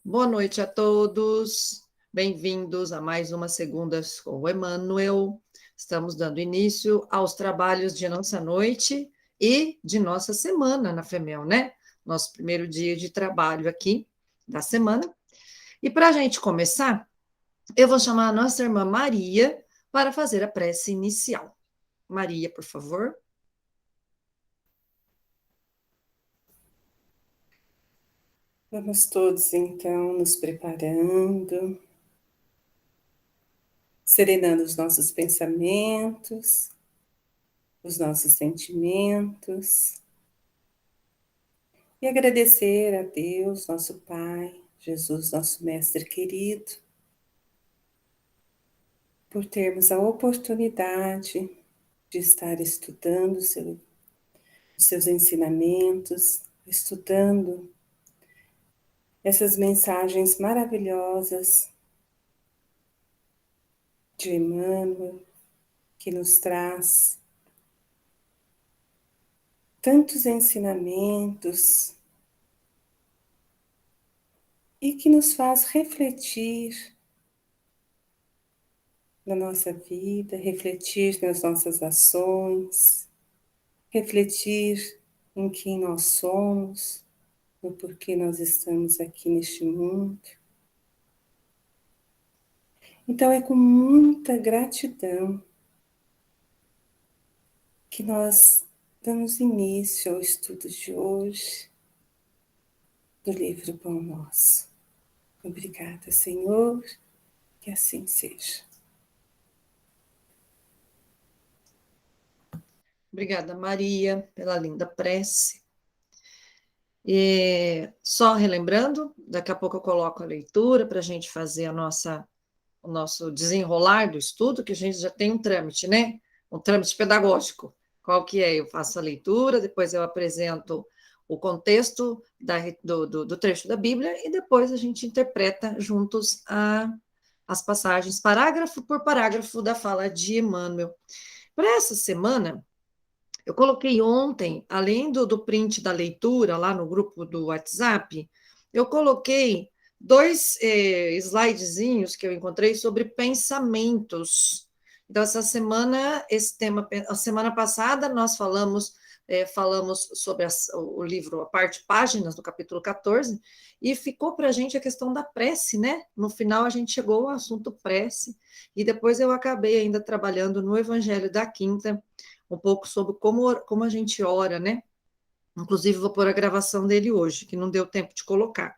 Boa noite a todos. Bem-vindos a mais uma Segundas com o Emmanuel. Estamos dando início aos trabalhos de nossa noite e de nossa semana na FEMEL, né? Nosso primeiro dia de trabalho aqui da semana. E para a gente começar, eu vou chamar a nossa irmã Maria para fazer a prece inicial. Maria, por favor. Vamos todos, então, nos preparando, serenando os nossos pensamentos, os nossos sentimentos, e agradecer a Deus, nosso Pai, Jesus, nosso Mestre querido, por termos a oportunidade de estar estudando os seus ensinamentos, estudando essas mensagens maravilhosas de Emmanuel, que nos traz tantos ensinamentos e que nos faz refletir na nossa vida, refletir nas nossas ações, refletir em quem nós somos, no porquê nós estamos aqui neste mundo. Então é com muita gratidão que nós damos início ao estudo de hoje do livro Pão Nosso. Obrigada, Senhor, que assim seja. Obrigada, Maria, pela linda prece. E só relembrando, daqui a pouco eu coloco a leitura para a gente fazer o nosso desenrolar do estudo, que a gente já tem um trâmite, né? Um trâmite pedagógico. Qual que é? Eu faço a leitura, depois eu apresento o contexto do trecho da Bíblia e depois a gente interpreta juntos as passagens, parágrafo por parágrafo da fala de Emmanuel. Para essa semana, eu coloquei ontem, além do print da leitura lá no grupo do WhatsApp, eu coloquei dois slidezinhos que eu encontrei sobre pensamentos. Então, essa semana, esse tema, a semana passada, nós falamos sobre o livro, a parte páginas do capítulo 14, e ficou para a gente a questão da prece, né? No final, a gente chegou ao assunto prece, e depois eu acabei ainda trabalhando no Evangelho da Quinta, um pouco sobre como a gente ora, né? Inclusive, vou pôr a gravação dele hoje, que não deu tempo de colocar.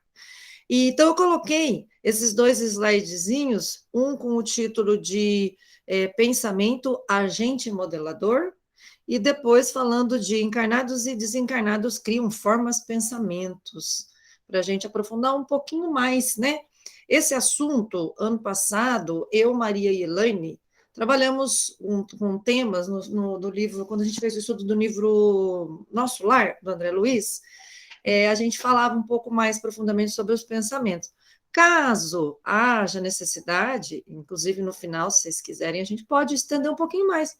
E, então, eu coloquei esses dois slidezinhos, um com o título de Pensamento Agente Modelador, e depois falando de encarnados e desencarnados criam formas pensamentos, para a gente aprofundar um pouquinho mais, né? Esse assunto, ano passado, eu, Maria e Elaine, trabalhamos com temas no livro, quando a gente fez o estudo do livro Nosso Lar, do André Luiz, a gente falava um pouco mais profundamente sobre os pensamentos. Caso haja necessidade, inclusive no final, se vocês quiserem, a gente pode estender um pouquinho mais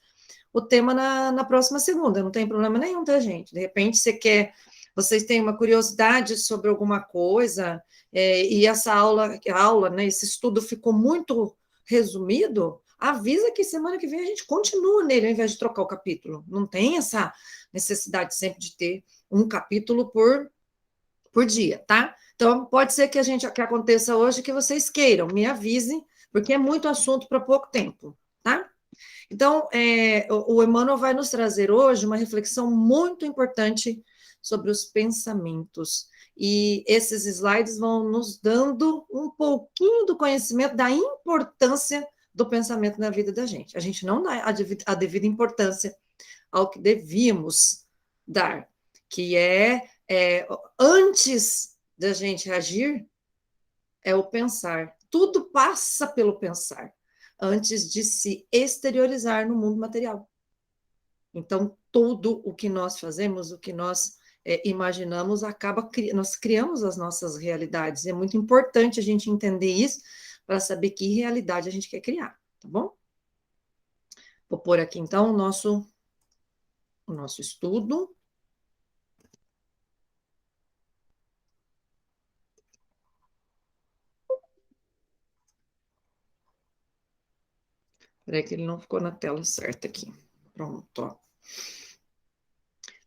o tema na próxima segunda, não tem problema nenhum, tá, gente? De repente, vocês têm uma curiosidade sobre alguma coisa, e essa aula, né, esse estudo ficou muito resumido, avisa que semana que vem a gente continua nele, ao invés de trocar o capítulo. Não tem essa necessidade sempre de ter um capítulo por dia, tá? Então, pode ser que aconteça hoje que vocês queiram, me avisem, porque é muito assunto para pouco tempo, tá? Então, o Emmanuel vai nos trazer hoje uma reflexão muito importante sobre os pensamentos. E esses slides vão nos dando um pouquinho do conhecimento da importância do pensamento na vida da gente. A gente não dá a devida importância ao que devíamos dar, que antes da gente agir, é o pensar. Tudo passa pelo pensar, antes de se exteriorizar no mundo material. Então, tudo o que nós fazemos, o que nós imaginamos, nós criamos as nossas realidades. É muito importante a gente entender isso para saber que realidade a gente quer criar, tá bom? Vou pôr aqui, então, o nosso estudo. Peraí que ele não ficou na tela certa aqui. Pronto, ó.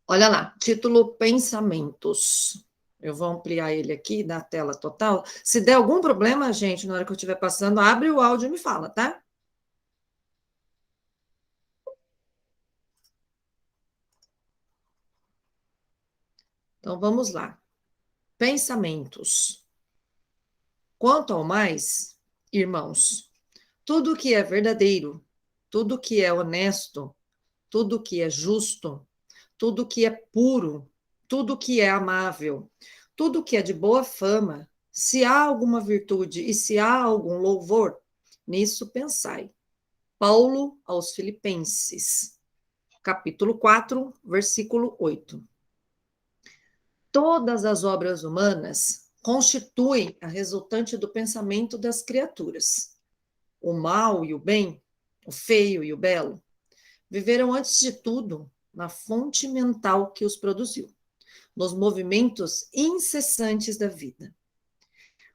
Olha lá, título Pensamentos. Eu vou ampliar ele aqui da tela total. Se der algum problema, gente, na hora que eu estiver passando, abre o áudio e me fala, tá? Então vamos lá. Pensamentos. Quanto ao mais, irmãos, tudo que é verdadeiro, tudo que é honesto, tudo que é justo, tudo que é puro, tudo que é amável, tudo que é de boa fama, se há alguma virtude e se há algum louvor, nisso pensai. Paulo aos Filipenses, capítulo 4, versículo 8. Todas as obras humanas constituem a resultante do pensamento das criaturas. O mal e o bem, o feio e o belo, viveram antes de tudo na fonte mental que os produziu, nos movimentos incessantes da vida.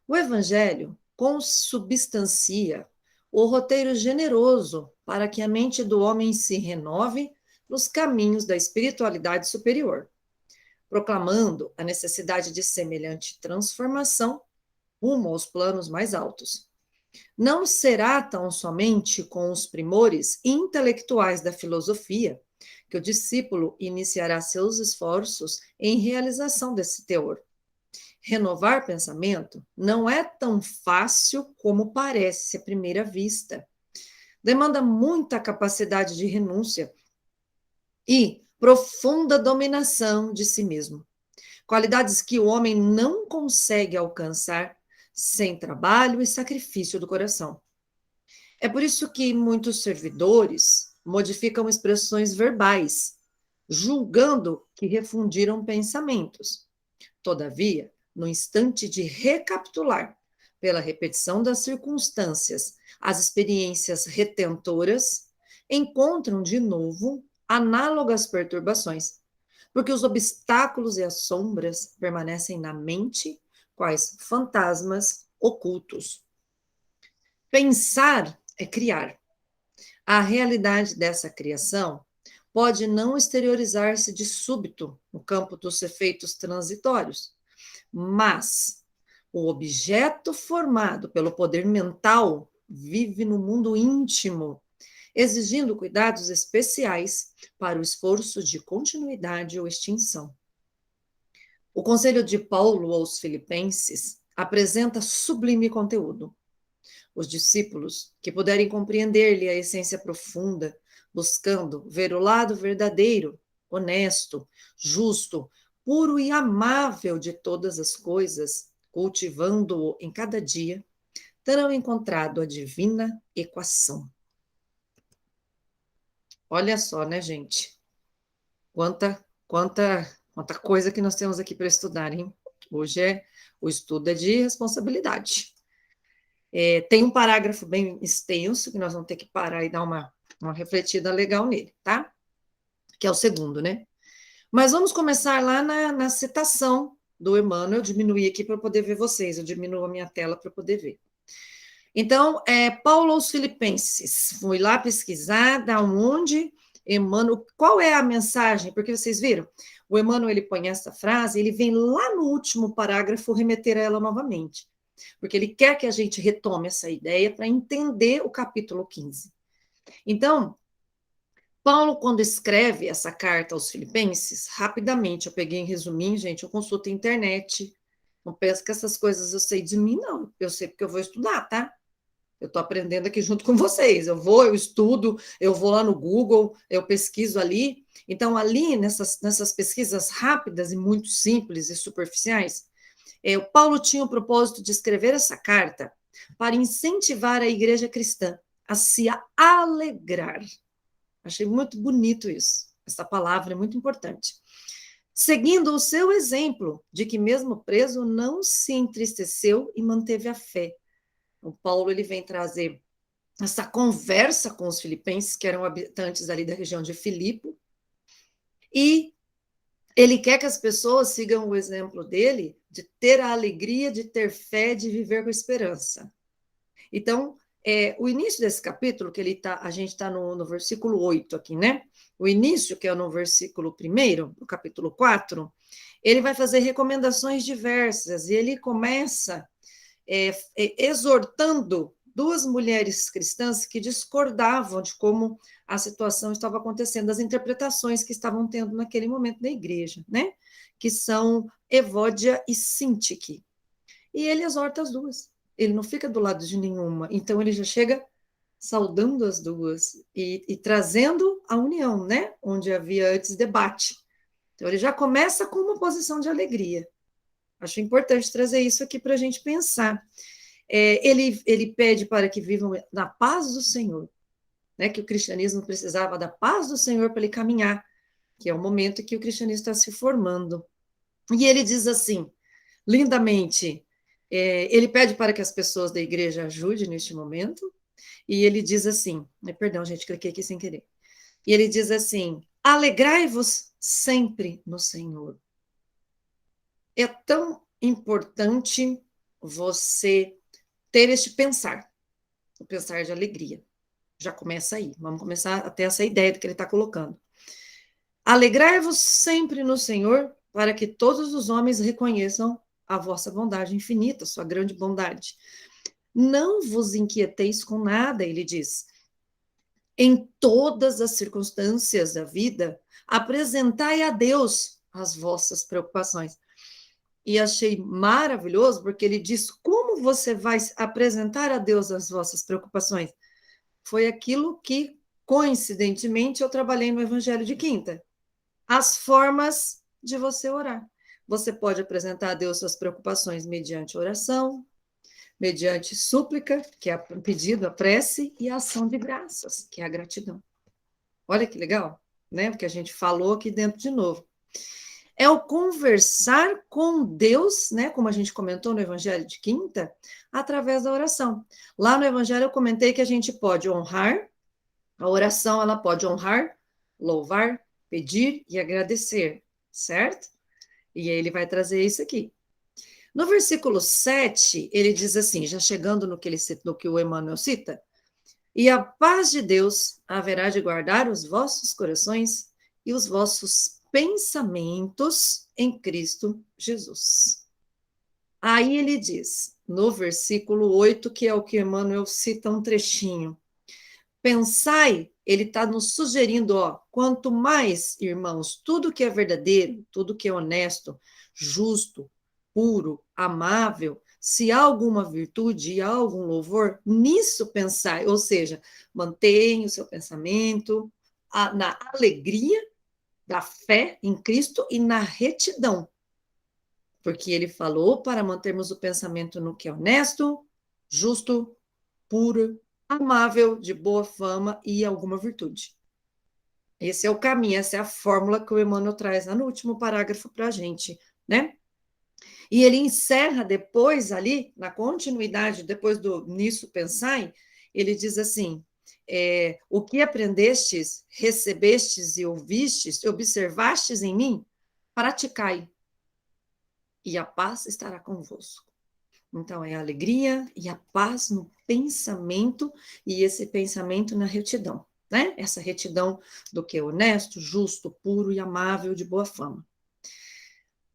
O Evangelho consubstancia o roteiro generoso para que a mente do homem se renove nos caminhos da espiritualidade superior, proclamando a necessidade de semelhante transformação rumo aos planos mais altos. Não será tão somente com os primores intelectuais da filosofia que o discípulo iniciará seus esforços em realização desse teor. Renovar pensamento não é tão fácil como parece à primeira vista. Demanda muita capacidade de renúncia e profunda dominação de si mesmo. Qualidades que o homem não consegue alcançar sem trabalho e sacrifício do coração. É por isso que muitos servidores modificam expressões verbais, julgando que refundiram pensamentos. Todavia, no instante de recapitular, pela repetição das circunstâncias, as experiências retentoras, encontram de novo análogas perturbações, porque os obstáculos e as sombras permanecem na mente, quais fantasmas ocultos. Pensar é criar. A realidade dessa criação pode não exteriorizar-se de súbito no campo dos efeitos transitórios, mas o objeto formado pelo poder mental vive no mundo íntimo, exigindo cuidados especiais para o esforço de continuidade ou extinção. O conselho de Paulo aos Filipenses apresenta sublime conteúdo. Os discípulos, que puderem compreender-lhe a essência profunda, buscando ver o lado verdadeiro, honesto, justo, puro e amável de todas as coisas, cultivando-o em cada dia, terão encontrado a divina equação. Olha só, né, gente? Quanta coisa que nós temos aqui para estudar, hein? Hoje o estudo é de responsabilidade. Tem um parágrafo bem extenso, que nós vamos ter que parar e dar uma refletida legal nele, tá? Que é o segundo, né? Mas vamos começar lá na citação do Emmanuel. Eu diminuí aqui para poder ver vocês, eu diminuo a minha tela para poder ver. Então, Paulo aos Filipenses. Fui lá pesquisar, da onde Emmanuel, qual é a mensagem? Porque vocês viram, o Emmanuel ele põe essa frase, ele vem lá no último parágrafo remeter a ela novamente, porque ele quer que a gente retome essa ideia para entender o capítulo 15. Então, Paulo, quando escreve essa carta aos Filipenses, rapidamente, eu peguei em resuminho, gente, eu consulto a internet, não penso que essas coisas eu sei de mim, não, eu sei porque eu vou estudar, tá? Eu estou aprendendo aqui junto com vocês. Eu estudo, eu vou lá no Google, eu pesquiso ali. Então, ali, nessas pesquisas rápidas e muito simples e superficiais, o Paulo tinha o propósito de escrever essa carta para incentivar a igreja cristã a se alegrar. Achei muito bonito isso. Essa palavra é muito importante. Seguindo o seu exemplo de que, mesmo preso, não se entristeceu e manteve a fé. O Paulo ele vem trazer essa conversa com os filipenses, que eram habitantes ali da região de Filipo, e ele quer que as pessoas sigam o exemplo dele de ter a alegria, de ter fé, de viver com esperança. Então, O início desse capítulo, que a gente está no versículo 8 aqui, né? O início, que é no versículo 1, do capítulo 4, ele vai fazer recomendações diversas, e ele começa exortando duas mulheres cristãs que discordavam de como a situação estava acontecendo, das interpretações que estavam tendo naquele momento na igreja, né? Que são Evódia e Sintique. E ele exorta as duas. Ele não fica do lado de nenhuma. Então ele já chega saudando as duas e trazendo a união, né? Onde havia antes debate. Então ele já começa com uma posição de alegria. Acho importante trazer isso aqui para a gente pensar. Ele pede para que vivam na paz do Senhor, né? Que o cristianismo precisava da paz do Senhor para ele caminhar, que é o momento que o cristianismo está se formando. E ele diz assim, lindamente, ele pede para que as pessoas da igreja ajudem neste momento, e ele diz assim, perdão, gente, cliquei aqui sem querer. E ele diz assim, alegrai-vos sempre no Senhor. É tão importante você ter este pensar, o pensar de alegria. Já começa aí, vamos começar a ter essa ideia do que ele está colocando. Alegrai-vos sempre no Senhor, para que todos os homens reconheçam a vossa bondade infinita, sua grande bondade. Não vos inquieteis com nada, ele diz. Em todas as circunstâncias da vida, apresentai a Deus as vossas preocupações. E achei maravilhoso, porque ele diz, como você vai apresentar a Deus as vossas preocupações? Foi aquilo que, coincidentemente, eu trabalhei no Evangelho de Quinta. As formas de você orar. Você pode apresentar a Deus suas preocupações mediante oração, mediante súplica, que é o pedido, a prece, e a ação de graças, que é a gratidão. Olha que legal, né? Porque a gente falou aqui dentro de novo. É o conversar com Deus, né? Como a gente comentou no Evangelho de Quinta, através da oração. Lá no Evangelho eu comentei que a gente pode honrar, a oração ela pode honrar, louvar, pedir e agradecer, certo? E aí ele vai trazer isso aqui. No versículo 7, ele diz assim, já chegando no que o Emmanuel cita, e a paz de Deus haverá de guardar os vossos corações e os vossos pensamentos em Cristo Jesus. Aí ele diz, no versículo 8, que é o que Emmanuel cita um trechinho, pensai, ele está nos sugerindo, quanto mais, irmãos, tudo que é verdadeiro, tudo que é honesto, justo, puro, amável, se há alguma virtude e há algum louvor, nisso pensai, ou seja, mantenha o seu pensamento na alegria da fé em Cristo e na retidão, porque ele falou para mantermos o pensamento no que é honesto, justo, puro, amável, de boa fama e alguma virtude. Esse é o caminho, essa é a fórmula que o Emmanuel traz lá no último parágrafo para a gente, né? E ele encerra depois ali, na continuidade, depois do nisso pensai, ele diz assim, o que aprendestes, recebestes e ouvistes, observastes em mim, praticai, e a paz estará convosco. Então, é a alegria e a paz no pensamento, e esse pensamento na retidão, né? Essa retidão do que é honesto, justo, puro e amável, de boa fama.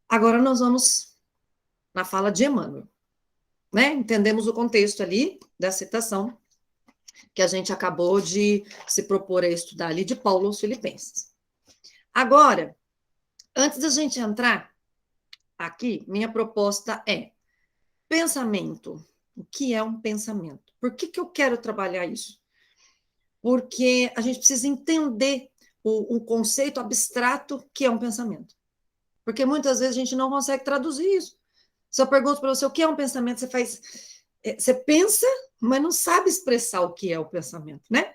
Agora nós vamos na fala de Emmanuel, né? Entendemos o contexto ali da citação que a gente acabou de se propor a estudar ali de Paulo aos Filipenses. Agora, antes da gente entrar aqui, minha proposta é pensamento. O que é um pensamento? Por que eu quero trabalhar isso? Porque a gente precisa entender o conceito abstrato que é um pensamento. Porque muitas vezes a gente não consegue traduzir isso. Se eu pergunto para você o que é um pensamento, você pensa, mas não sabe expressar o que é o pensamento, né?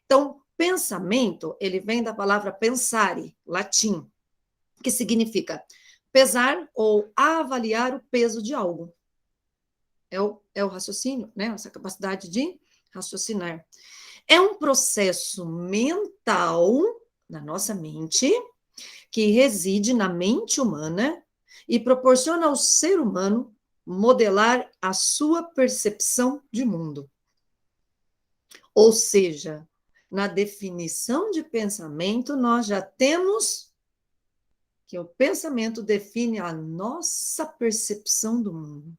Então, pensamento, ele vem da palavra pensare, latim, que significa pesar ou avaliar o peso de algo. É o raciocínio, né? Essa capacidade de raciocinar. É um processo mental, na nossa mente, que reside na mente humana e proporciona ao ser humano modelar a sua percepção de mundo. Ou seja, na definição de pensamento, nós já temos que o pensamento define a nossa percepção do mundo.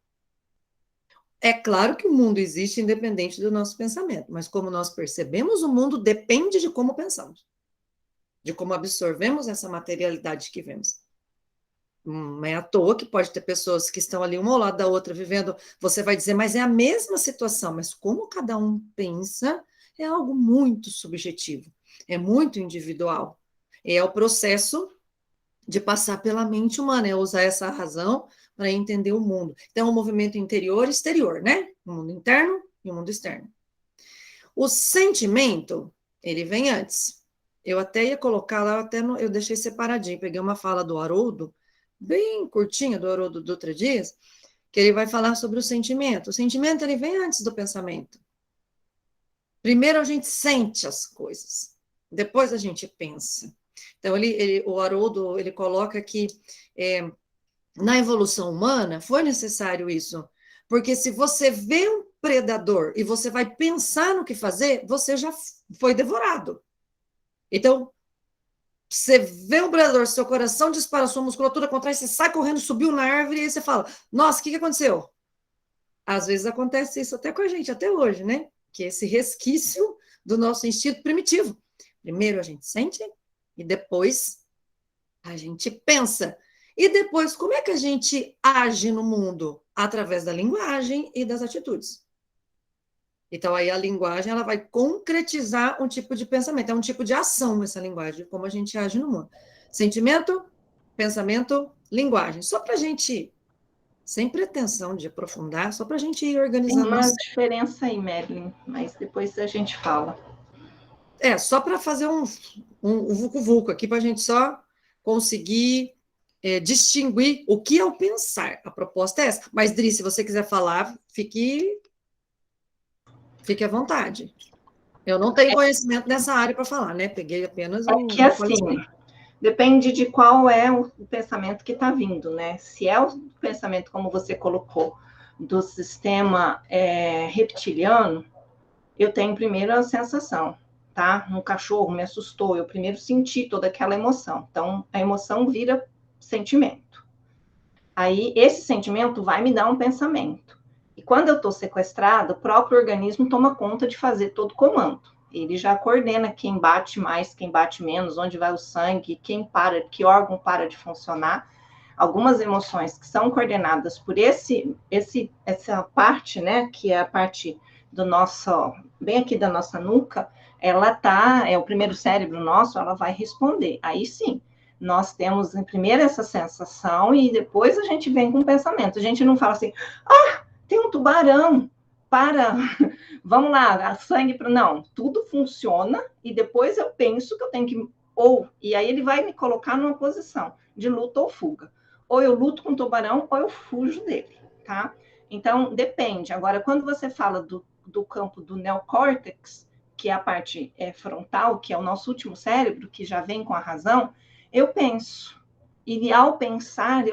É claro que o mundo existe independente do nosso pensamento, mas como nós percebemos o mundo depende de como pensamos, de como absorvemos essa materialidade que vemos. Não é à toa que pode ter pessoas que estão ali uma ao lado da outra vivendo, você vai dizer, mas é a mesma situação, mas como cada um pensa é algo muito subjetivo, é muito individual. É o processo de passar pela mente humana, é usar essa razão para entender o mundo. Então, é um movimento interior e exterior, né? O mundo interno e o mundo externo. O sentimento, ele vem antes. Eu até ia colocar lá, eu deixei separadinho, peguei uma fala do Haroldo, bem curtinha, do Haroldo Dutra Dias, que ele vai falar sobre o sentimento. O sentimento, ele vem antes do pensamento. Primeiro a gente sente as coisas, depois a gente pensa. Então, o Haroldo, ele coloca que na evolução humana foi necessário isso, porque se você vê um predador e você vai pensar no que fazer, você já foi devorado. Então, você vê um predador, seu coração dispara, sua musculatura contrai, você sai correndo, subiu na árvore, e aí você fala, nossa, o que aconteceu? Às vezes acontece isso até com a gente, até hoje, né? Que é esse resquício do nosso instinto primitivo. Primeiro a gente sente e depois a gente pensa. E depois, como é que a gente age no mundo? Através da linguagem e das atitudes. Então, aí a linguagem ela vai concretizar um tipo de pensamento, é um tipo de ação essa linguagem, como a gente age no mundo. Sentimento, pensamento, linguagem. Só para a gente, sem pretensão de aprofundar, só para a gente ir Tem organizando. uma diferença aí, Marilyn, mas depois a gente fala. Só para fazer um vucu-vucu aqui, para a gente só conseguir distinguir o que é o pensar. A proposta é essa. Mas, Dri, se você quiser falar, fique à vontade. Eu não tenho conhecimento nessa área para falar, né? Peguei apenas o que assim, depende de qual é o pensamento que está vindo, né? Se é o pensamento, como você colocou, do sistema reptiliano, eu tenho primeiro a sensação, tá? Um cachorro me assustou, eu primeiro senti toda aquela emoção. Então, a emoção vira sentimento. Aí, esse sentimento vai me dar um pensamento. E quando eu estou sequestrada, o próprio organismo toma conta de fazer todo o comando. Ele já coordena quem bate mais, quem bate menos, onde vai o sangue, quem para, que órgão para de funcionar. Algumas emoções que são coordenadas por essa parte, né, que é a parte do nosso, bem aqui da nossa nuca, ela é o primeiro cérebro nosso, ela vai responder. Aí sim, nós temos primeiro essa sensação e depois a gente vem com o pensamento. A gente não fala assim, tem um tubarão, vamos lá, sangue para. Não, tudo funciona e depois eu penso que eu tenho que. E aí ele vai me colocar numa posição de luta ou fuga. Ou eu luto com o tubarão ou eu fujo dele, tá? Então, depende. Agora, quando você fala do campo do neocórtex, que é a parte frontal, que é o nosso último cérebro, que já vem com a razão, eu penso. E ao pensar,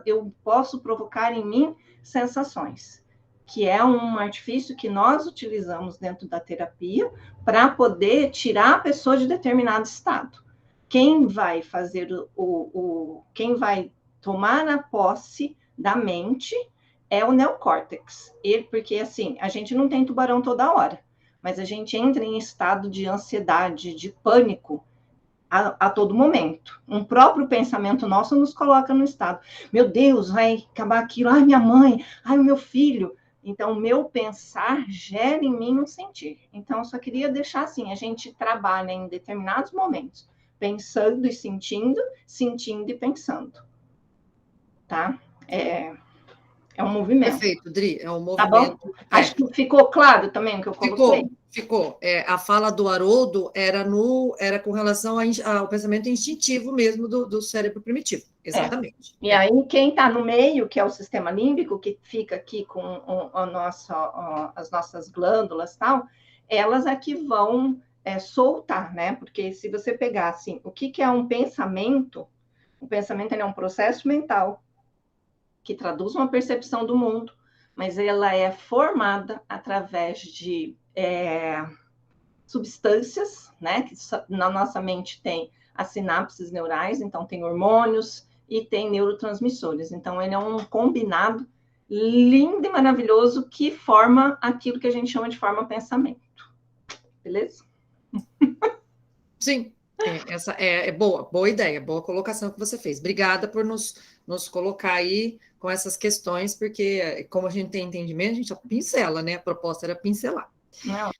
eu posso provocar em mim sensações, que é um artifício que nós utilizamos dentro da terapia para poder tirar a pessoa de determinado estado. Quem vai fazer quem vai tomar a posse da mente é o neocórtex. Porque assim, a gente não tem tubarão toda hora, mas a gente entra em estado de ansiedade, de pânico a todo momento. Um próprio pensamento nosso nos coloca no estado. Meu Deus, vai acabar aquilo. Ai, minha mãe. Ai, o meu filho. Então, o meu pensar gera em mim um sentir. Então, eu só queria deixar assim, a gente trabalha em determinados momentos, pensando e sentindo, sentindo e pensando. Tá? É um movimento. Perfeito, Dri, é um Tá movimento. bom? Acho que ficou claro também o que eu coloquei. Ficou. A fala do Haroldo era com relação ao pensamento instintivo mesmo do cérebro primitivo. Exatamente. E aí, quem está no meio, que é o sistema límbico, que fica aqui com as nossas glândulas e tal, elas aqui vão soltar, né? Porque se você pegar assim, o que é um pensamento? O pensamento é um processo mental que traduz uma percepção do mundo, mas ela é formada através de substâncias, né? Que na nossa mente tem as sinapses neurais, então tem hormônios e tem neurotransmissores. Então, ele é um combinado lindo e maravilhoso que forma aquilo que a gente chama de forma-pensamento. Beleza? Sim, essa é boa ideia, boa colocação que você fez. Obrigada por nos colocar aí com essas questões, porque como a gente tem entendimento, a gente só pincela, né? A proposta era pincelar. Não.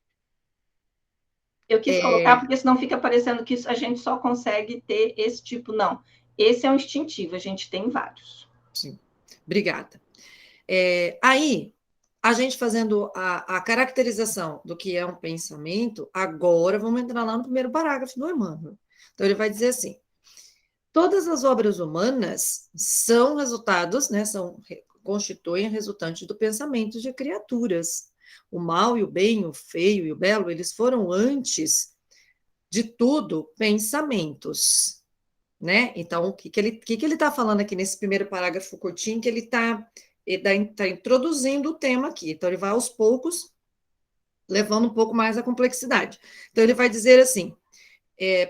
Eu quis colocar porque senão fica parecendo que a gente só consegue ter esse tipo. Não, esse é um instintivo, a gente tem vários. Sim, obrigada. Aí, a gente fazendo a caracterização do que é um pensamento, agora vamos entrar lá no primeiro parágrafo do Emmanuel. Então, ele vai dizer assim: todas as obras humanas são resultados, né, constituem resultante do pensamento de criaturas. O mal e o bem, o feio e o belo, eles foram antes de tudo pensamentos, né? Então, o que ele está falando aqui nesse primeiro parágrafo curtinho, que ele está introduzindo o tema aqui. Então, ele vai aos poucos levando um pouco mais a complexidade. Então, ele vai dizer assim,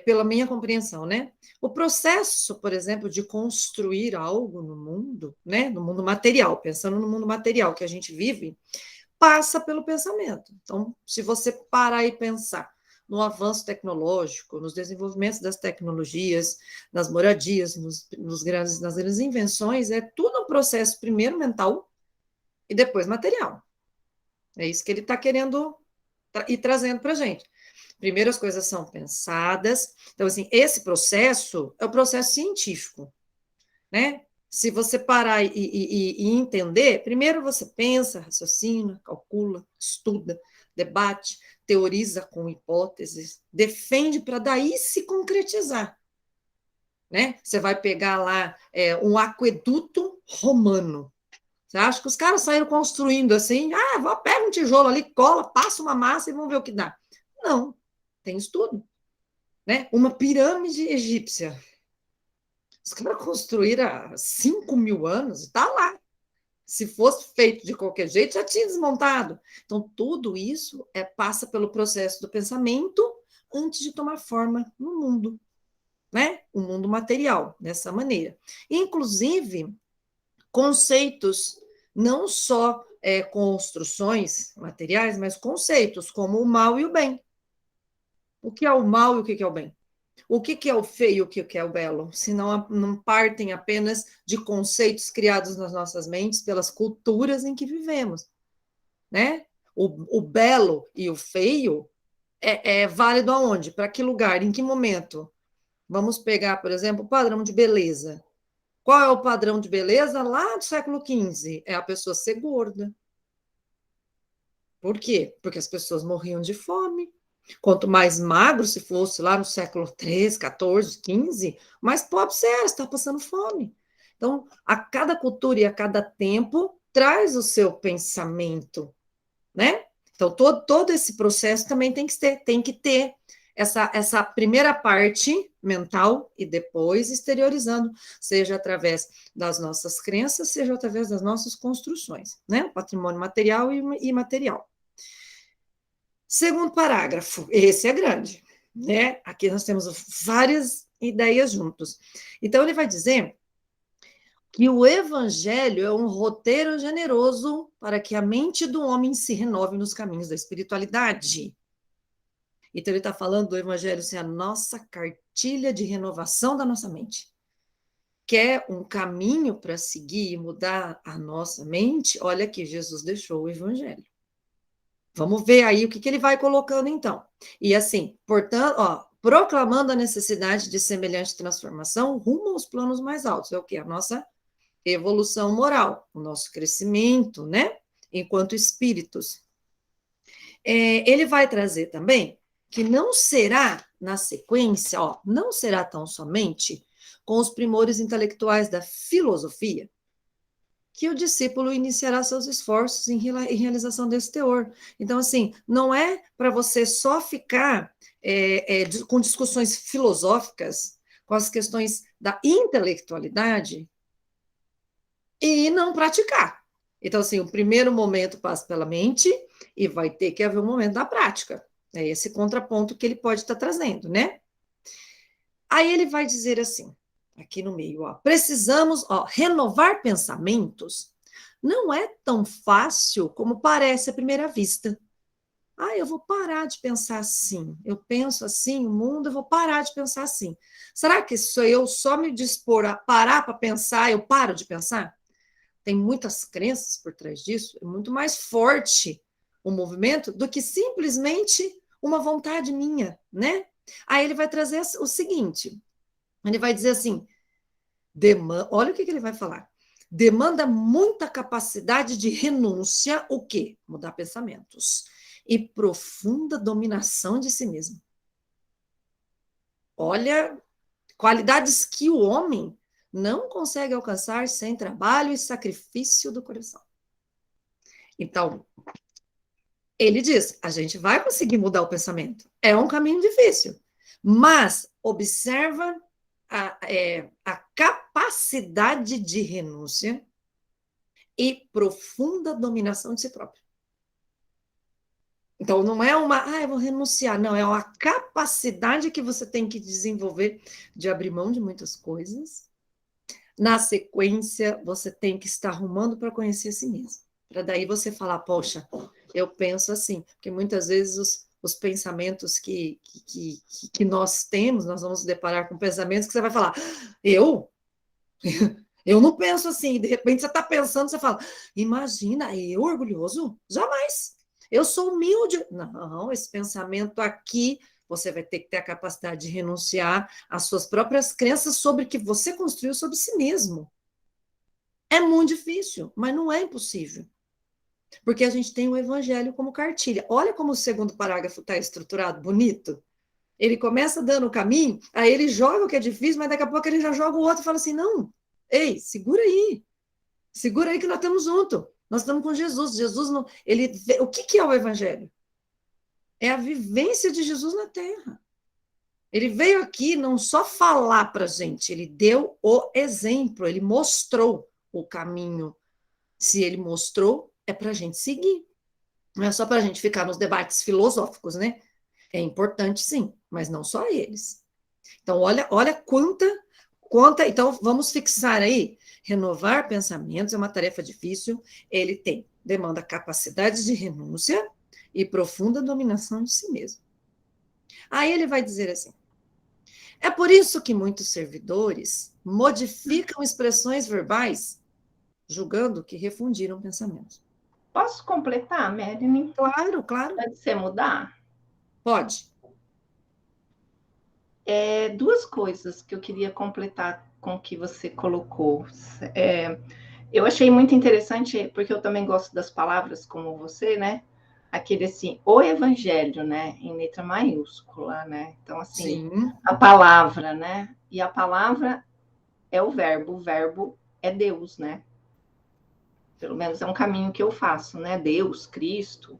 pela minha compreensão, né? O processo, por exemplo, de construir algo no mundo, né? No mundo material, pensando no mundo material que a gente vive, passa pelo pensamento. Então, se você parar e pensar no avanço tecnológico, nos desenvolvimentos das tecnologias, nas moradias, nas grandes invenções, é tudo um processo primeiro mental e depois material. É isso que ele está querendo ir trazendo para a gente. Primeiro as coisas são pensadas. Então, assim, esse processo é o processo científico, né? Se você parar e entender, primeiro você pensa, raciocina, calcula, estuda, debate, teoriza com hipóteses, defende para daí se concretizar, né? Você vai pegar lá um aqueduto romano. Você acha que os caras saíram construindo assim? Pega um tijolo ali, cola, passa uma massa e vamos ver o que dá. Não, tem estudo, né? Uma pirâmide egípcia. Os caras construíram há 5.000 anos e está lá. Se fosse feito de qualquer jeito, já tinha desmontado. Então, tudo isso passa pelo processo do pensamento antes de tomar forma no mundo, né? O mundo material, dessa maneira. Inclusive, conceitos, não só construções materiais, mas conceitos como o mal e o bem. O que é o mal e o que é o bem? O que é o feio e o que é o belo? Se não partem apenas de conceitos criados nas nossas mentes pelas culturas em que vivemos, né? O belo e o feio é válido aonde? Para que lugar? Em que momento? Vamos pegar, por exemplo, o padrão de beleza. Qual é o padrão de beleza lá do século XV? É a pessoa ser gorda. Por quê? Porque as pessoas morriam de fome. Quanto mais magro se fosse lá no século XIII, XIV, XV, mais pobre você era, você está passando fome. Então, a cada cultura e a cada tempo traz o seu pensamento, né? Então, todo esse processo também tem que ter essa primeira parte mental e depois exteriorizando, seja através das nossas crenças, seja através das nossas construções, né? Patrimônio material e imaterial. Segundo parágrafo, esse é grande, né? Aqui nós temos várias ideias juntos. Então, ele vai dizer que o evangelho é um roteiro generoso para que a mente do homem se renove nos caminhos da espiritualidade. Então, ele está falando do evangelho ser a nossa cartilha de renovação da nossa mente. Quer um caminho para seguir e mudar a nossa mente? Olha aqui, Jesus deixou o evangelho. Vamos ver aí o que ele vai colocando, então. E assim, portanto, proclamando a necessidade de semelhante transformação rumo aos planos mais altos. É o quê? A nossa evolução moral, o nosso crescimento, né? Enquanto espíritos. Ele vai trazer também que não será, na sequência, não será tão somente com os primores intelectuais da filosofia que o discípulo iniciará seus esforços em realização desse teor. Então, assim, não é para você só ficar com discussões filosóficas, com as questões da intelectualidade, e não praticar. Então, assim, o primeiro momento passa pela mente e vai ter que haver um momento da prática. É esse contraponto que ele pode estar trazendo, né? Aí ele vai dizer assim, aqui no meio, ó, precisamos, ó, renovar pensamentos não é tão fácil como parece à primeira vista. Ah, eu vou parar de pensar assim. Eu penso assim, o mundo, eu vou parar de pensar assim. Será que se eu só me dispor a parar para pensar, eu paro de pensar? Tem muitas crenças por trás disso, é muito mais forte o movimento do que simplesmente uma vontade minha, né? Aí ele vai trazer o seguinte, ele vai dizer assim, olha o que ele vai falar. Demanda muita capacidade de renúncia, o quê? Mudar pensamentos. E profunda dominação de si mesmo. Olha, qualidades que o homem não consegue alcançar sem trabalho e sacrifício do coração. Então, ele diz, a gente vai conseguir mudar o pensamento. É um caminho difícil, mas observa a capacidade de renúncia e profunda dominação de si próprio. Então, não é eu vou renunciar, não, é uma capacidade que você tem que desenvolver de abrir mão de muitas coisas. Na sequência, você tem que estar arrumando para conhecer a si mesmo. Para daí você falar, poxa, eu penso assim, porque muitas vezes os pensamentos que nós temos, nós vamos deparar com pensamentos que você vai falar, eu não penso assim, de repente você está pensando, você fala, imagina, eu orgulhoso? Jamais. Eu sou humilde. Não, esse pensamento aqui, você vai ter que ter a capacidade de renunciar às suas próprias crenças sobre o que você construiu sobre si mesmo. É muito difícil, mas não é impossível. Porque a gente tem o evangelho como cartilha. Olha como o segundo parágrafo está estruturado, bonito. Ele começa dando o caminho, aí ele joga o que é difícil, mas daqui a pouco ele já joga o outro e fala assim, não, ei, segura aí que nós estamos juntos. Nós estamos com Jesus. Jesus não, o que é o evangelho? É a vivência de Jesus na terra. Ele veio aqui não só falar para a gente, ele deu o exemplo, ele mostrou o caminho. Se ele mostrou, é para a gente seguir. Não é só para a gente ficar nos debates filosóficos, né? É importante, sim, mas não só eles. Então, olha quanta. Então, vamos fixar aí. Renovar pensamentos é uma tarefa difícil. Ele demanda capacidade de renúncia e profunda dominação de si mesmo. Aí ele vai dizer assim: é por isso que muitos servidores modificam expressões verbais, julgando que refundiram pensamentos. Posso completar, Marilyn? Claro, claro. Pode ser mudar? Pode. Duas coisas que eu queria completar com o que você colocou. Eu achei muito interessante, porque eu também gosto das palavras como você, né? Aquele assim, o evangelho, né? Em letra maiúscula, né? Então, assim, Sim. a palavra, né? E a palavra é o verbo é Deus, né? Pelo menos é um caminho que eu faço, né? Deus, Cristo.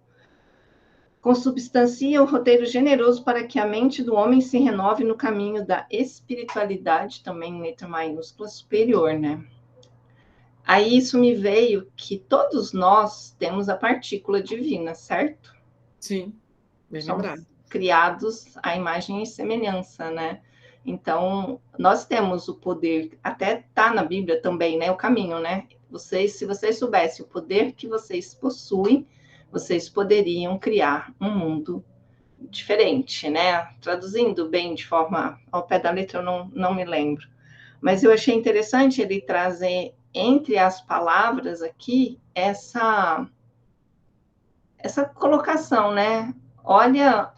Consubstancia o roteiro generoso para que a mente do homem se renove no caminho da espiritualidade, também em letra maiúscula superior, né? Aí isso me veio que todos nós temos a partícula divina, certo? Sim, bem Somos lembrado. criados à imagem e semelhança, né? Então, nós temos o poder, até tá na Bíblia também, né? O caminho, né? Se vocês soubessem o poder que vocês possuem, vocês poderiam criar um mundo diferente, né? Traduzindo bem de forma ao pé da letra, eu não me lembro. Mas eu achei interessante ele trazer entre as palavras aqui essa colocação, né? Olha,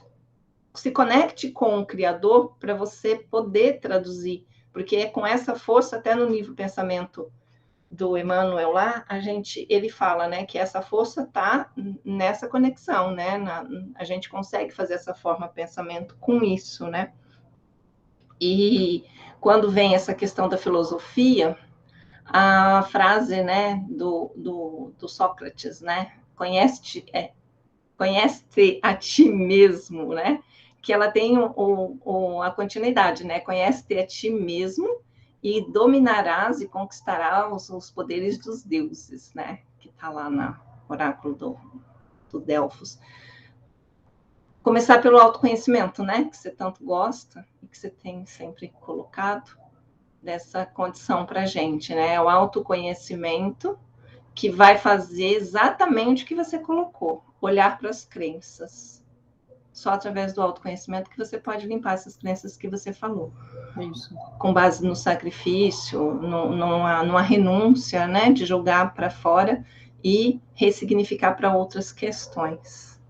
se conecte com o Criador para você poder traduzir, porque é com essa força, até no livro Pensamento do Emmanuel lá, ele fala, né, que essa força está nessa conexão, né? A gente consegue fazer essa forma de pensamento com isso, né? E quando vem essa questão da filosofia, a frase, né, do Sócrates, né? Conhece a ti mesmo, né? Que ela tem a continuidade, né? Conhece-te a ti mesmo e dominarás e conquistarás os poderes dos deuses, né? Que está lá no oráculo do Delfos. Começar pelo autoconhecimento, né? Que você tanto gosta e que você tem sempre colocado dessa condição para a gente, né? É o autoconhecimento que vai fazer exatamente o que você colocou, olhar para as crenças. Só através do autoconhecimento que você pode limpar essas crenças que você falou. Isso. Com base no sacrifício, numa renúncia, né? De jogar para fora e ressignificar para outras questões.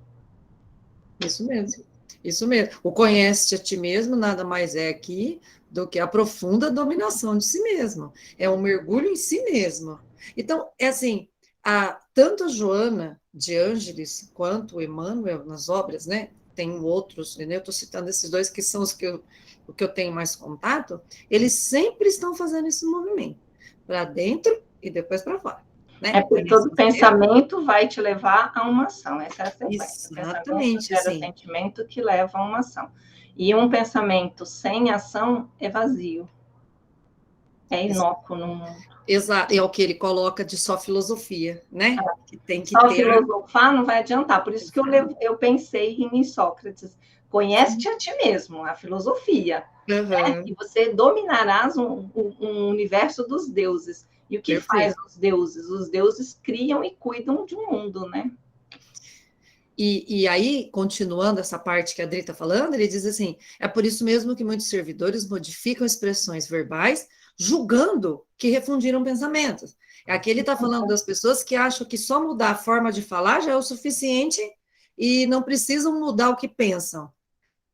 Isso mesmo. Isso mesmo. O conhece-te a ti mesmo nada mais é aqui do que a profunda dominação de si mesmo. É um mergulho em si mesmo. Então, é assim, tanto a Joana de Ângeles quanto o Emmanuel nas obras, né? Tem outros, né? Eu estou citando esses dois que são os que eu tenho mais contato, eles sempre estão fazendo esse movimento, para dentro e depois para fora. Né? É porque todo pensamento vai te levar a uma ação. Essa é a sequência. Exatamente, o pensamento gera assim. sentimento que leva a uma ação. E um pensamento sem ação é vazio. É inócuo no mundo. Exato, é o que ele coloca de só filosofia, né? É. Que tem que só ter... filosofar não vai adiantar. Por isso que eu pensei em Sócrates. Conhece-te a ti mesmo, a filosofia. Uhum. Né? E você dominarás um universo dos deuses. E o que Perfeito. faz os deuses? Os deuses criam e cuidam de um mundo, né? E aí, continuando essa parte que a Adri está falando, ele diz assim, é por isso mesmo que muitos servidores modificam expressões verbais, julgando que refundiram pensamentos. Aqui ele está falando das pessoas que acham que só mudar a forma de falar já é o suficiente e não precisam mudar o que pensam.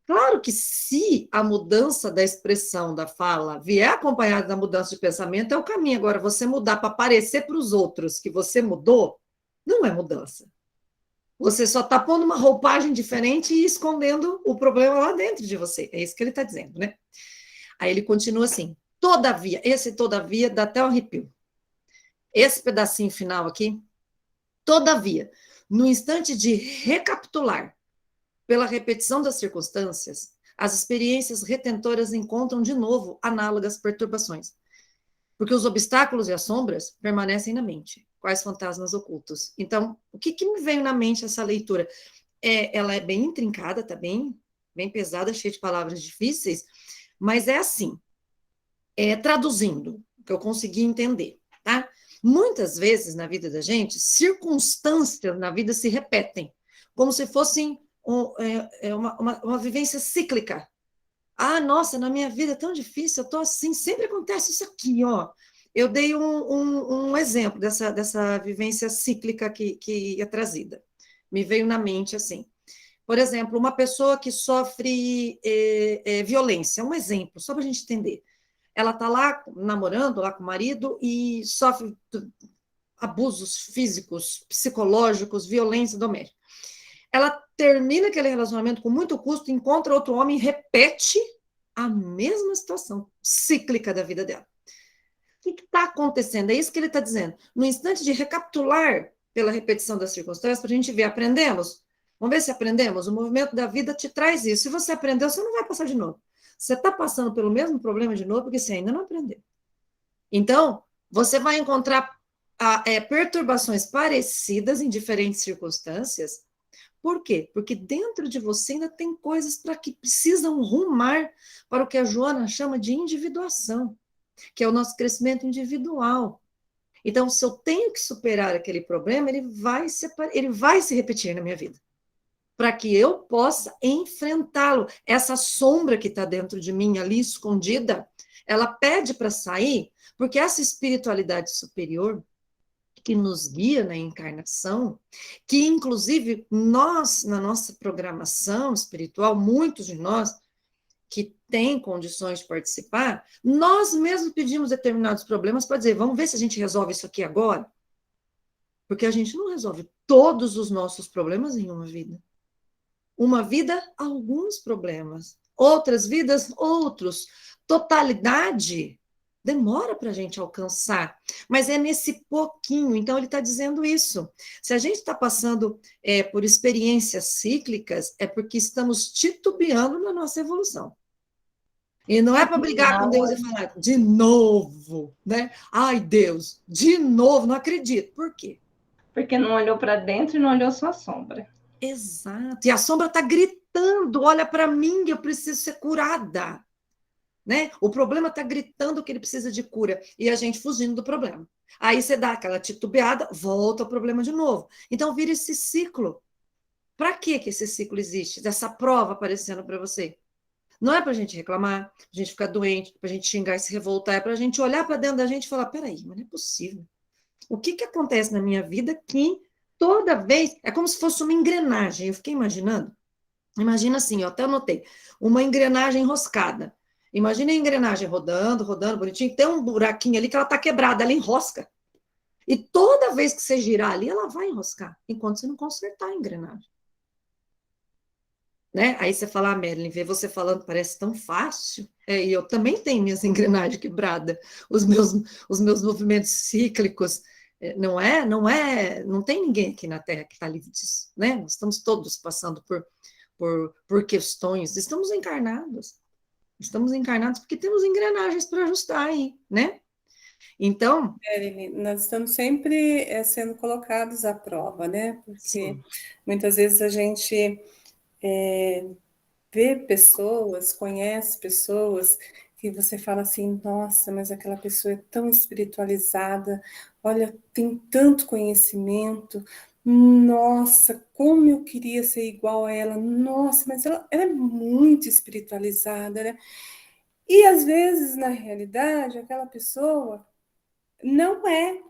Claro que se a mudança da expressão da fala vier acompanhada da mudança de pensamento, é o caminho. Agora, você mudar para parecer para os outros que você mudou, não é mudança. Você só está pondo uma roupagem diferente e escondendo o problema lá dentro de você. É isso que ele está dizendo, né? Aí ele continua assim, todavia, esse todavia dá até um arrepio. Esse pedacinho final aqui, todavia, no instante de recapitular, pela repetição das circunstâncias, as experiências retentoras encontram de novo análogas perturbações, porque os obstáculos e as sombras permanecem na mente, quais fantasmas ocultos. Então, o que me veio na mente essa leitura? Ela é bem intrincada, tá bem pesada, cheia de palavras difíceis, mas é assim, traduzindo, que eu consegui entender, tá? Muitas vezes na vida da gente, circunstâncias na vida se repetem, como se fossem uma vivência cíclica. Ah, nossa, na minha vida é tão difícil, eu tô assim, sempre acontece isso aqui, ó. Eu dei um exemplo dessa vivência cíclica que é trazida. Me veio na mente assim. Por exemplo, uma pessoa que sofre violência, um exemplo, só para a gente entender. Ela está lá namorando lá com o marido e sofre abusos físicos, psicológicos, violência doméstica. Ela termina aquele relacionamento com muito custo, encontra outro homem e repete a mesma situação cíclica da vida dela. O que está acontecendo? É isso que ele está dizendo. No instante de recapitular pela repetição das circunstâncias, para a gente ver, aprendemos? Vamos ver se aprendemos? O movimento da vida te traz isso. Se você aprendeu, você não vai passar de novo. Você está passando pelo mesmo problema de novo porque você ainda não aprendeu. Então, você vai encontrar perturbações parecidas em diferentes circunstâncias. Por quê? Porque dentro de você ainda tem coisas para que precisam rumar para o que a Joana chama de individuação, que é o nosso crescimento individual. Então, se eu tenho que superar aquele problema, ele vai se repetir na minha vida, para que eu possa enfrentá-lo. Essa sombra que está dentro de mim, ali escondida, ela pede para sair, porque essa espiritualidade superior que nos guia na encarnação, que inclusive nós, na nossa programação espiritual, muitos de nós que têm condições de participar, nós mesmos pedimos determinados problemas para dizer, vamos ver se a gente resolve isso aqui agora, porque a gente não resolve todos os nossos problemas em uma vida. Uma vida, alguns problemas. Outras vidas, outros. Totalidade demora para a gente alcançar, mas é nesse pouquinho. Então, ele está dizendo isso. Se a gente está passando por experiências cíclicas, é porque estamos titubeando na nossa evolução. E não é para brigar com Deus e falar, de novo, né? Ai, Deus, de novo, não acredito. Por quê? Porque não olhou para dentro e não olhou sua sombra. Exato. E a sombra está gritando: olha para mim, eu preciso ser curada. Né? O problema está gritando que ele precisa de cura e a gente fugindo do problema. Aí você dá aquela titubeada, volta ao problema de novo. Então vira esse ciclo. Para que esse ciclo existe? Dessa prova aparecendo para você? Não é para a gente reclamar, para a gente ficar doente, para a gente xingar e se revoltar, é para a gente olhar para dentro da gente e falar: peraí, mas não é possível. O que acontece na minha vida que toda vez é como se fosse uma engrenagem? Eu fiquei imaginando. Imagina assim, eu até anotei, uma engrenagem enroscada. Imagina a engrenagem rodando, rodando, bonitinho, tem um buraquinho ali que ela está quebrada, ela enrosca. E toda vez que você girar ali, ela vai enroscar, enquanto você não consertar a engrenagem. Né? Aí você fala: Marilyn, ver você falando parece tão fácil. E eu também tenho minhas engrenagens quebradas, os meus movimentos cíclicos. Não tem ninguém aqui na Terra que está livre disso. Né? Nós estamos todos passando por questões, estamos encarnados porque temos engrenagens para ajustar aí, né? Então... nós estamos sempre sendo colocados à prova, né? Porque sim, muitas vezes a gente vê pessoas, conhece pessoas que você fala assim: nossa, mas aquela pessoa é tão espiritualizada, olha, tem tanto conhecimento, nossa, como eu queria ser igual a ela, nossa, mas ela é muito espiritualizada, né? E às vezes, na realidade, aquela pessoa não é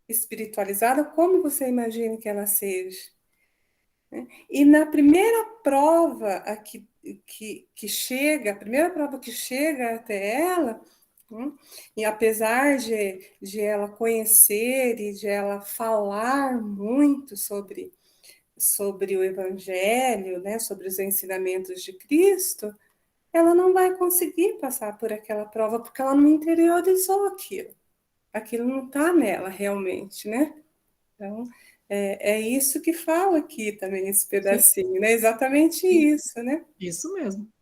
espiritualizada como você imagina que ela seja. Né? E na primeira prova que chega, a primeira prova que chega até ela, e apesar de ela conhecer e de ela falar muito sobre o Evangelho, né, sobre os ensinamentos de Cristo, ela não vai conseguir passar por aquela prova, porque ela não interiorizou aquilo. Aquilo não está nela realmente, né? Então, é isso que fala aqui também, esse pedacinho, né? Exatamente isso, né? Isso mesmo.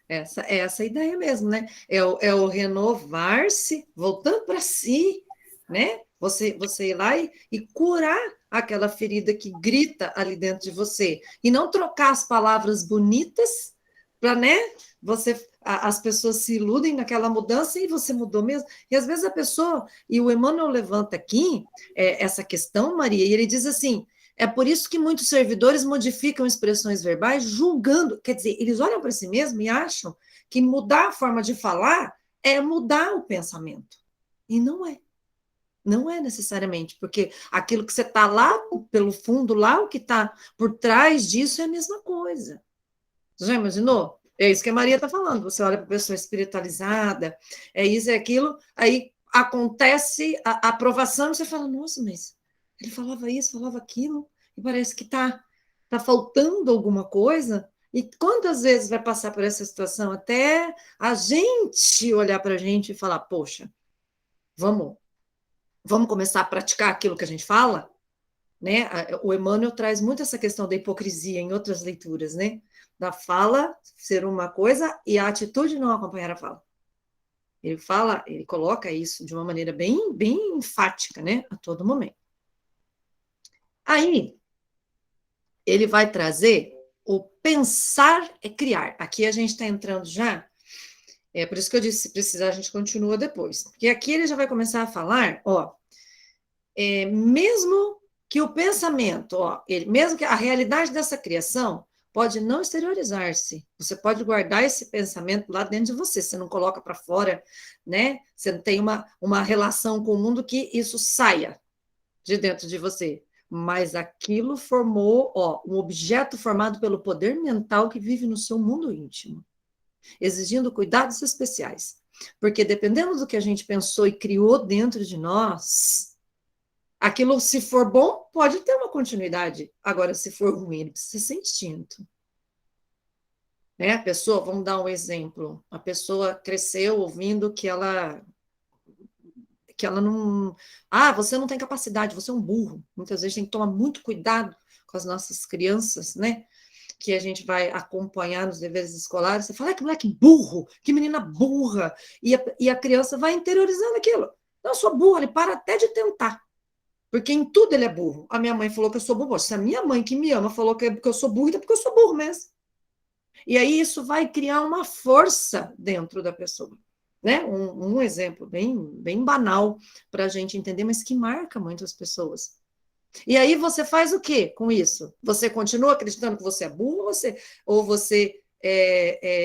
Essa ideia mesmo, né? É o renovar-se, voltando para si, né? Você ir lá e curar aquela ferida que grita ali dentro de você. E não trocar as palavras bonitas para, né? As pessoas se iludem naquela mudança e você mudou mesmo. E às vezes a pessoa, e o Emmanuel levanta aqui essa questão, Maria, e ele diz assim: é por isso que muitos servidores modificam expressões verbais julgando, quer dizer, eles olham para si mesmos e acham que mudar a forma de falar é mudar o pensamento. E não é. Não é necessariamente, porque aquilo que você está lá, pelo fundo, lá, o que está por trás disso é a mesma coisa. Você já imaginou? É isso que a Maria está falando. Você olha para a pessoa espiritualizada, é isso, é aquilo, aí acontece a aprovação e você fala: nossa, mas ele falava isso, falava aquilo, e parece que tá faltando alguma coisa. E quantas vezes vai passar por essa situação até a gente olhar para a gente e falar: poxa, vamos começar a praticar aquilo que a gente fala? Né? O Emmanuel traz muito essa questão da hipocrisia em outras leituras, né? Da fala ser uma coisa e a atitude não acompanhar a fala. Ele coloca isso de uma maneira bem, bem enfática, né? A todo momento. Aí, ele vai trazer o pensar é criar. Aqui a gente está entrando já, por isso que eu disse: se precisar a gente continua depois. Porque aqui ele já vai começar a falar, mesmo que o pensamento, mesmo que a realidade dessa criação pode não exteriorizar-se, você pode guardar esse pensamento lá dentro de você não coloca para fora, né? Você não tem uma relação com o mundo que isso saia de dentro de você. Mas aquilo formou, um objeto formado pelo poder mental que vive no seu mundo íntimo, exigindo cuidados especiais. Porque dependendo do que a gente pensou e criou dentro de nós, aquilo, se for bom, pode ter uma continuidade. Agora, se for ruim, ele precisa ser extinto. Né? A pessoa, vamos dar um exemplo, a pessoa cresceu ouvindo que ela não... você não tem capacidade, você é um burro. Muitas vezes tem que tomar muito cuidado com as nossas crianças, né? Que a gente vai acompanhar nos deveres escolares. Você fala: que moleque burro, que menina burra. E a criança vai interiorizando aquilo. Não, eu sou burra, ele para até de tentar. Porque em tudo ele é burro. A minha mãe falou que eu sou burro. Se a minha mãe que me ama falou que eu sou burro, então é porque eu sou burro mesmo. E aí isso vai criar uma força dentro da pessoa. Né? Um exemplo bem banal para a gente entender, mas que marca muitas pessoas. E aí você faz o quê com isso? Você continua acreditando que você é burro ou você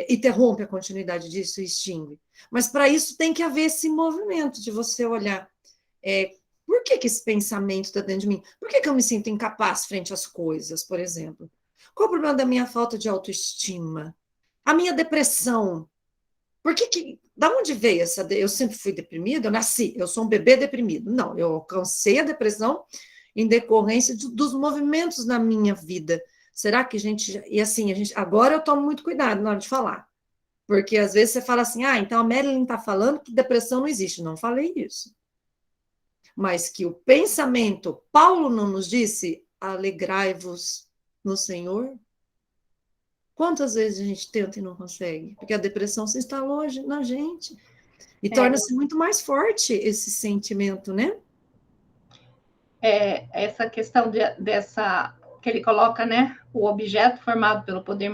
interrompe a continuidade disso e extingue? Mas para isso tem que haver esse movimento de você olhar por que esse pensamento está dentro de mim? Por que eu me sinto incapaz frente às coisas, por exemplo? Qual o problema da minha falta de autoestima? A minha depressão? Da onde veio essa? Eu sempre fui deprimida, eu sou um bebê deprimido. Não, eu alcancei a depressão em decorrência dos movimentos na minha vida. Será que a gente. E assim, agora eu tomo muito cuidado na hora de falar. Porque às vezes você fala assim, então a Marilyn está falando que depressão não existe. Não falei isso. Mas que o pensamento, Paulo não nos disse, alegrai-vos no Senhor? Quantas vezes a gente tenta e não consegue? Porque a depressão se instalou na gente. E torna-se muito mais forte esse sentimento, né? Essa questão que ele coloca, né? O objeto formado pelo poder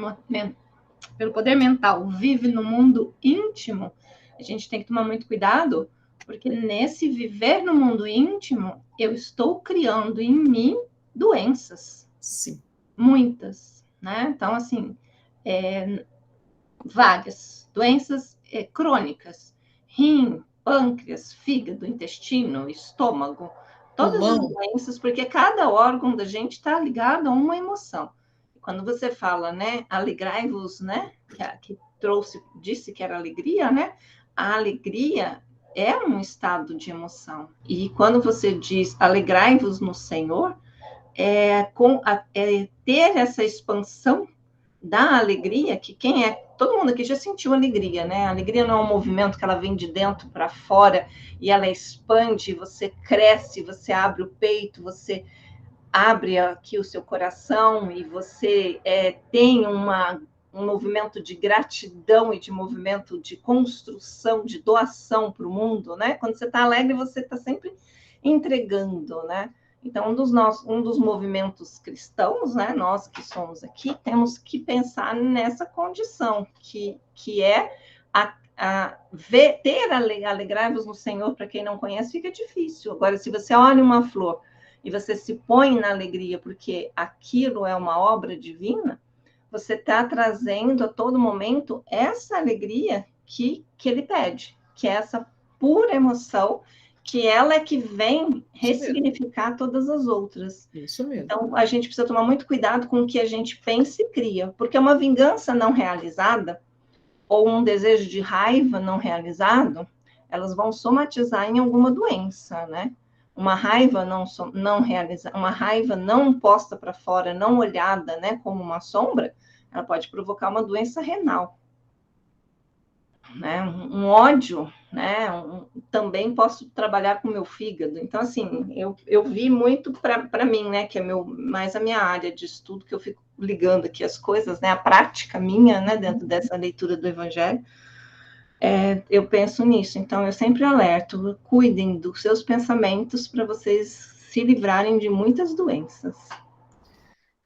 mental vive no mundo íntimo. A gente tem que tomar muito cuidado, porque nesse viver no mundo íntimo, eu estou criando em mim doenças. Sim. Muitas, né? Então, assim, várias doenças crônicas. Rim, pâncreas, fígado, intestino, estômago, todas as doenças, porque cada órgão da gente está ligado a uma emoção. Quando você fala, né, alegrai-vos, né, que disse que era alegria, né, a alegria é um estado de emoção. E quando você diz alegrai-vos no Senhor, ter essa expansão da alegria, que todo mundo aqui já sentiu alegria, né? A alegria não é um movimento que ela vem de dentro para fora e ela expande, você cresce, você abre o peito, você abre aqui o seu coração e você tem um movimento de gratidão e de movimento de construção, de doação para o mundo, né? Quando você está alegre, você está sempre entregando, né? Então, um dos movimentos cristãos, né, nós que somos aqui, temos que pensar nessa condição, que é ter alegrai-vos no Senhor, para quem não conhece, fica difícil. Agora, se você olha uma flor e você se põe na alegria porque aquilo é uma obra divina, você está trazendo a todo momento essa alegria que ele pede, que é essa pura emoção, que ela é que vem ressignificar todas as outras. Isso mesmo. Então, a gente precisa tomar muito cuidado com o que a gente pensa e cria, porque uma vingança não realizada, ou um desejo de raiva não realizado, elas vão somatizar em alguma doença, né? Uma raiva não realizada, uma raiva não posta para fora, não olhada, né, como uma sombra, ela pode provocar uma doença renal. Né? Um ódio, né? Também posso trabalhar com o meu fígado. Então, assim, eu vi muito para mim, né? Que é mais a minha área de estudo, que eu fico ligando aqui as coisas, né? A prática minha, né? Dentro dessa leitura do Evangelho. Eu penso nisso. Então, eu sempre alerto, cuidem dos seus pensamentos para vocês se livrarem de muitas doenças.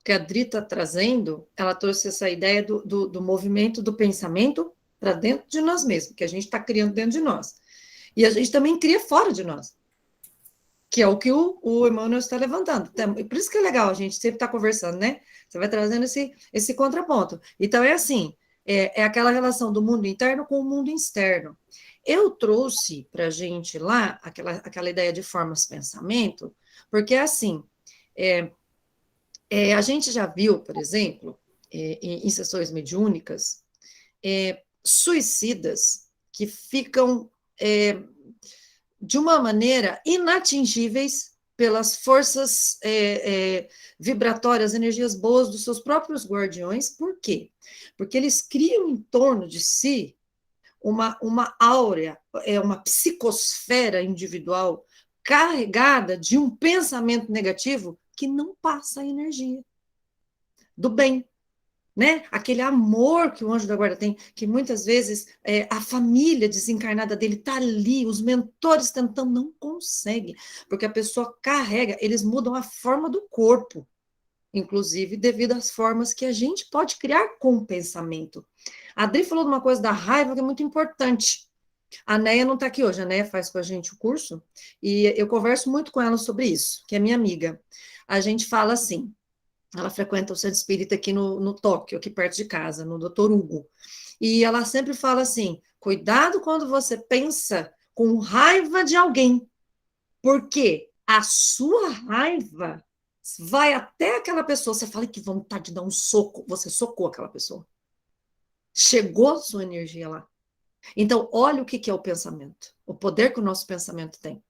Que a Dri está trazendo, ela trouxe essa ideia do movimento do pensamento para dentro de nós mesmos, que a gente está criando dentro de nós. E a gente também cria fora de nós, que é o que o Emmanuel está levantando. Então, por isso que é legal, a gente sempre está conversando, né? Você vai trazendo esse contraponto. Então, é assim, é aquela relação do mundo interno com o mundo externo. Eu trouxe para a gente lá aquela ideia de formas-pensamento, porque é assim, a gente já viu, por exemplo, em sessões mediúnicas, suicidas que ficam de uma maneira inatingíveis pelas forças vibratórias, energias boas dos seus próprios guardiões. Por quê? Porque eles criam em torno de si uma áurea, uma psicosfera individual carregada de um pensamento negativo que não passa a energia do bem. né? Aquele amor que o anjo da guarda tem, que muitas vezes a família desencarnada dele está ali, os mentores tentando, não conseguem, porque a pessoa carrega, eles mudam a forma do corpo, inclusive devido às formas que a gente pode criar com o pensamento. A Adri falou de uma coisa da raiva que é muito importante. A Neia não está aqui hoje, a Neia faz com a gente o curso, e eu converso muito com ela sobre isso, que é minha amiga. A gente fala assim, ela frequenta o centro espírita aqui no Tóquio, aqui perto de casa, no Dr. Hugo. E ela sempre fala assim: cuidado quando você pensa com raiva de alguém, porque a sua raiva vai até aquela pessoa. Você fala que vontade de dar um soco, você socou aquela pessoa. Chegou a sua energia lá. Então, olha o que é o pensamento, o poder que o nosso pensamento tem.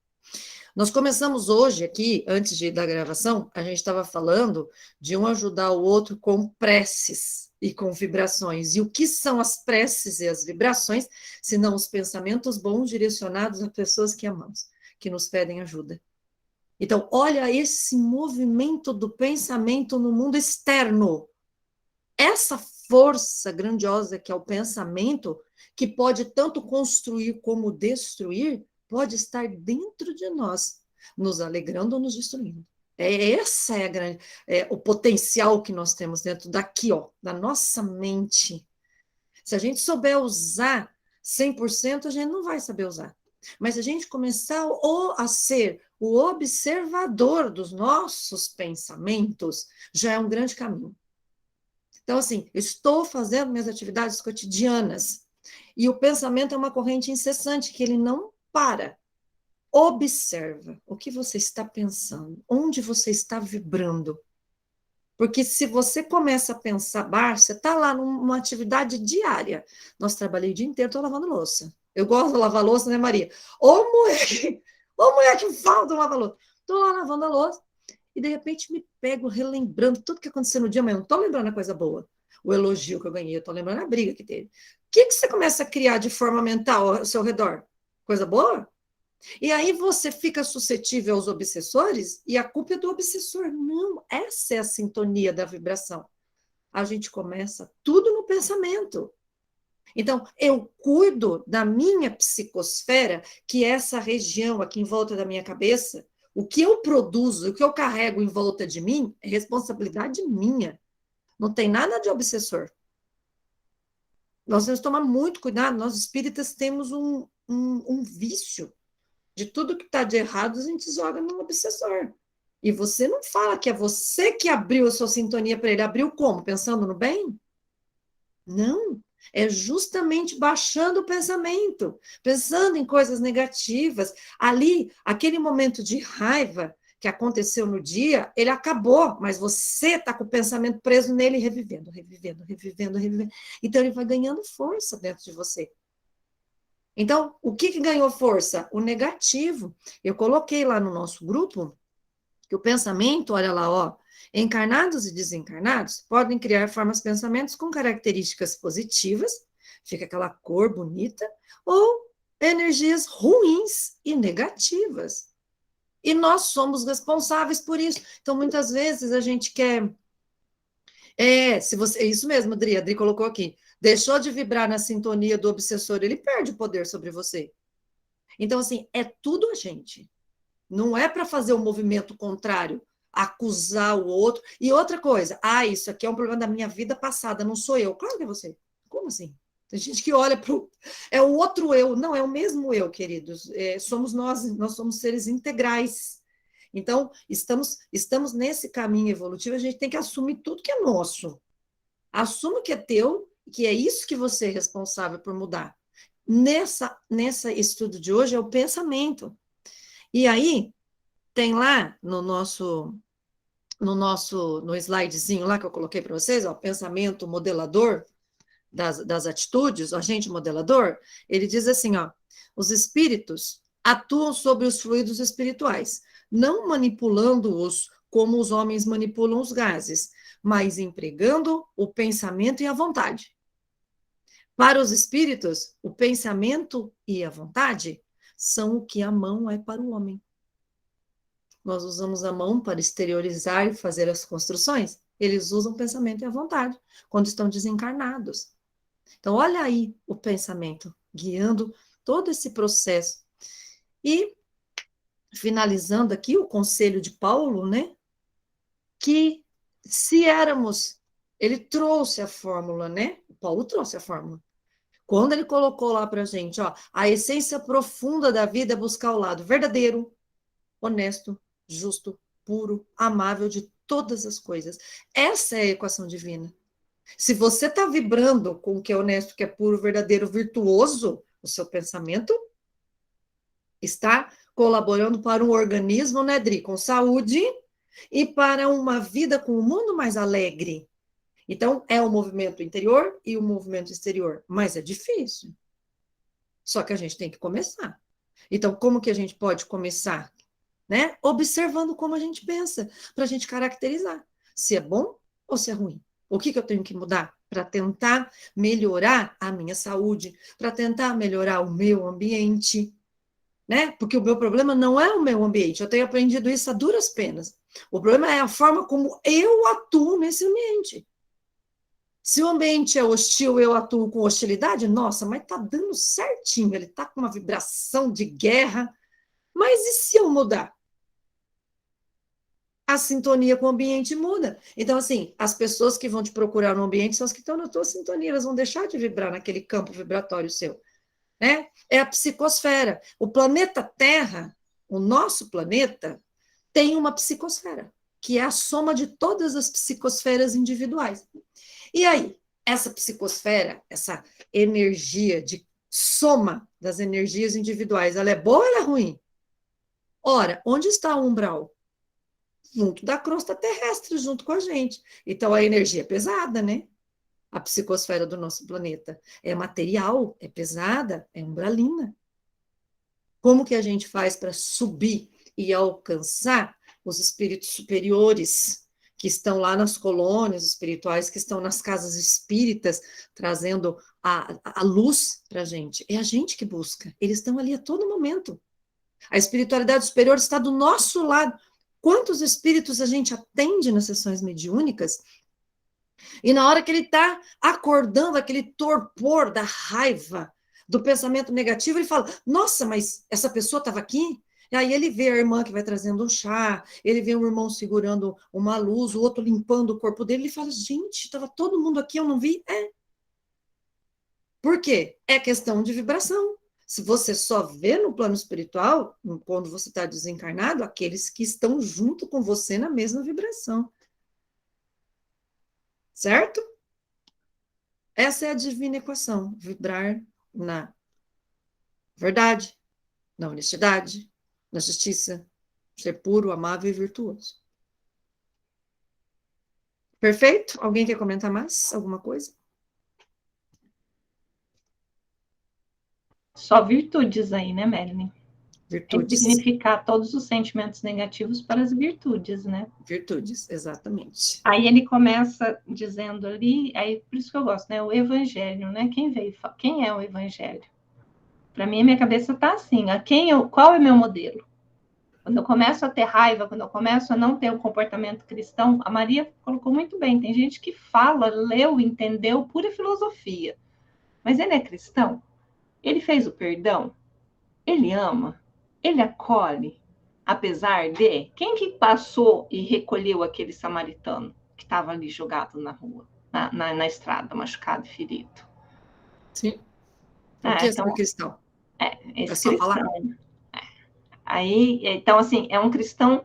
Nós começamos hoje aqui, antes da gravação, a gente estava falando de um ajudar o outro com preces e com vibrações. E o que são as preces e as vibrações, senão os pensamentos bons direcionados a pessoas que amamos, que nos pedem ajuda. Então, olha esse movimento do pensamento no mundo externo. Essa força grandiosa que é o pensamento, que pode tanto construir como destruir, pode estar dentro de nós, nos alegrando ou nos destruindo. Essa é a grande, o potencial que nós temos dentro daqui, ó, da nossa mente. Se a gente souber usar 100%, a gente não vai saber usar. Mas se a gente começar a ser o observador dos nossos pensamentos, já é um grande caminho. Então, assim, estou fazendo minhas atividades cotidianas e o pensamento é uma corrente incessante que ele não para. Observa o que você está pensando, onde você está vibrando. Porque se você começa a pensar baixo, você está lá numa atividade diária. Nós trabalhei o dia inteiro, estou lavando louça. Eu gosto de lavar louça, né, Maria? Ô mulher que falta lavar louça. Estou lá lavando a louça e de repente me pego relembrando tudo que aconteceu no dia, mas eu não estou lembrando a coisa boa. O elogio que eu ganhei, eu estou lembrando a briga que teve. O que você começa a criar de forma mental ao seu redor? Coisa boa? E aí você fica suscetível aos obsessores e a culpa é do obsessor. Não, essa é a sintonia da vibração. A gente começa tudo no pensamento. Então, eu cuido da minha psicosfera, que é essa região aqui em volta da minha cabeça. O que eu produzo, o que eu carrego em volta de mim, é responsabilidade minha. Não tem nada de obsessor. Nós temos que tomar muito cuidado. Nós espíritas temos um vício. De tudo que está de errado, a gente joga no obsessor. E você não fala que é você que abriu a sua sintonia para ele. Abriu como? Pensando no bem? Não. É justamente baixando o pensamento, pensando em coisas negativas. Ali, aquele momento de raiva que aconteceu no dia, ele acabou, mas você está com o pensamento preso nele, revivendo. Então, ele vai ganhando força dentro de você. Então, o que ganhou força? O negativo. Eu coloquei lá no nosso grupo que o pensamento, olha lá, ó, encarnados e desencarnados podem criar formas de pensamentos com características positivas, fica aquela cor bonita, ou energias ruins e negativas. E nós somos responsáveis por isso. Então, muitas vezes a gente quer... se você, é isso mesmo, Adri. A Adri colocou aqui. Deixou de vibrar na sintonia do obsessor, ele perde o poder sobre você. Então, assim, é tudo a gente. Não é para fazer o movimento contrário, acusar o outro. E outra coisa, isso aqui é um problema da minha vida passada, não sou eu. Claro que é você. Como assim? Tem gente que olha para o... É o outro eu. Não, é o mesmo eu, queridos. Somos nós somos seres integrais. Então, estamos nesse caminho evolutivo, a gente tem que assumir tudo que é nosso. Assuma que é teu, que é isso que você é responsável por mudar. Nessa estudo de hoje é o pensamento. E aí, tem lá no slidezinho lá que eu coloquei para vocês, ó, pensamento modelador das atitudes, o agente modelador, ele diz assim, ó, os espíritos atuam sobre os fluidos espirituais, não manipulando-os como os homens manipulam os gases, mas empregando o pensamento e a vontade. Para os espíritos, o pensamento e a vontade são o que a mão é para o homem. Nós usamos a mão para exteriorizar e fazer as construções, Eles usam o pensamento e a vontade quando estão desencarnados. Então, olha aí o pensamento guiando todo esse processo. E, finalizando aqui, o conselho de Paulo, né? Que se éramos... Ele trouxe a fórmula, né? O Paulo trouxe a fórmula. Quando ele colocou lá para a gente, ó, a essência profunda da vida é buscar o lado verdadeiro, honesto, justo, puro, amável de todas as coisas. Essa é a equação divina. Se você está vibrando com o que é honesto, que é puro, verdadeiro, virtuoso, o seu pensamento está colaborando para um organismo, né, Dri, com saúde e para uma vida com um mundo mais alegre. Então, é o movimento interior e o movimento exterior, mas é difícil. Só que a gente tem que começar. Então, como que a gente pode começar? Né? Observando como a gente pensa, para a gente caracterizar se é bom ou se é ruim. O que eu tenho que mudar para tentar melhorar a minha saúde, para tentar melhorar o meu ambiente, né? Porque o meu problema não é o meu ambiente, eu tenho aprendido isso a duras penas. O problema é a forma como eu atuo nesse ambiente. Se o ambiente é hostil, eu atuo com hostilidade, nossa, mas tá dando certinho, ele tá com uma vibração de guerra. Mas e se eu mudar? A sintonia com o ambiente muda. Então, assim, as pessoas que vão te procurar no ambiente são as que estão na tua sintonia, elas vão deixar de vibrar naquele campo vibratório seu, né? É a psicosfera. O planeta Terra, o nosso planeta, tem uma psicosfera, que é a soma de todas as psicosferas individuais. E aí, essa psicosfera, essa energia de soma das energias individuais, ela é boa ou ela é ruim? Ora, onde está o umbral? Junto da crosta terrestre, junto com a gente. Então, a energia é pesada, né? A psicosfera do nosso planeta. É material, é pesada, é umbralina. Como que a gente faz para subir e alcançar os espíritos superiores que estão lá nas colônias espirituais, que estão nas casas espíritas, trazendo a luz para a gente? É a gente que busca. Eles estão ali a todo momento. A espiritualidade superior está do nosso lado. Quantos espíritos a gente atende nas sessões mediúnicas e na hora que ele está acordando aquele torpor da raiva, do pensamento negativo, ele fala, nossa, mas essa pessoa estava aqui? E aí ele vê a irmã que vai trazendo um chá, ele vê um irmão segurando uma luz, o outro limpando o corpo dele, ele fala, gente, estava todo mundo aqui, eu não vi? É. Por quê? É questão de vibração. Se você só vê no plano espiritual, quando você está desencarnado, aqueles que estão junto com você na mesma vibração. Certo? Essa é a divina equação. Vibrar na verdade, na honestidade, na justiça, ser puro, amável e virtuoso. Perfeito? Alguém quer comentar mais alguma coisa? Só virtudes aí, né, Melanie? Virtudes. Significar todos os sentimentos negativos para as virtudes, né? Virtudes, exatamente. Aí ele começa dizendo ali, aí por isso que eu gosto, né? O evangelho, né? Quem é o evangelho? Para mim, a minha cabeça tá assim, qual é o meu modelo? Quando eu começo a ter raiva, quando eu começo a não ter um comportamento cristão, a Maria colocou muito bem, tem gente que fala, leu, entendeu, pura filosofia. Mas ele é cristão? Ele fez o perdão? Ele ama? Ele acolhe? Apesar de... Quem que passou e recolheu aquele samaritano que estava ali jogado na rua, na estrada, machucado e ferido? Sim. O que é ser Então, cristão? esse É só cristão. falar? Aí, então, assim, é um cristão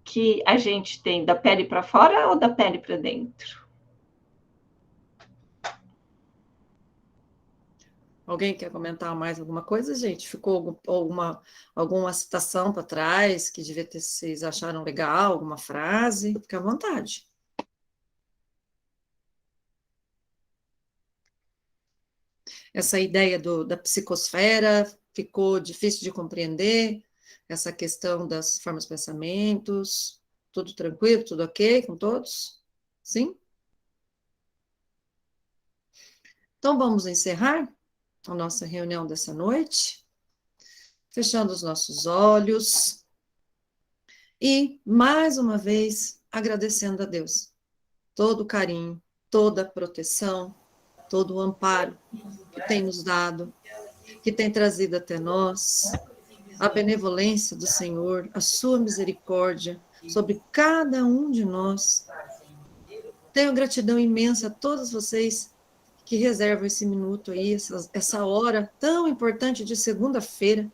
que a gente tem da pele para fora ou da pele para dentro? Alguém quer comentar mais alguma coisa, gente? Ficou alguma citação para trás que vocês acharam legal, alguma frase? Fique à vontade. Essa ideia da psicosfera ficou difícil de compreender, essa questão das formas de pensamentos, tudo tranquilo, tudo ok com todos? Sim? Então vamos encerrar a nossa reunião dessa noite, fechando os nossos olhos e, mais uma vez, agradecendo a Deus todo o carinho, toda a proteção, todo o amparo que tem nos dado, que tem trazido até nós, a benevolência do Senhor, a sua misericórdia sobre cada um de nós. Tenho gratidão imensa a todos vocês que reservam esse minuto aí, essa hora tão importante de segunda-feira,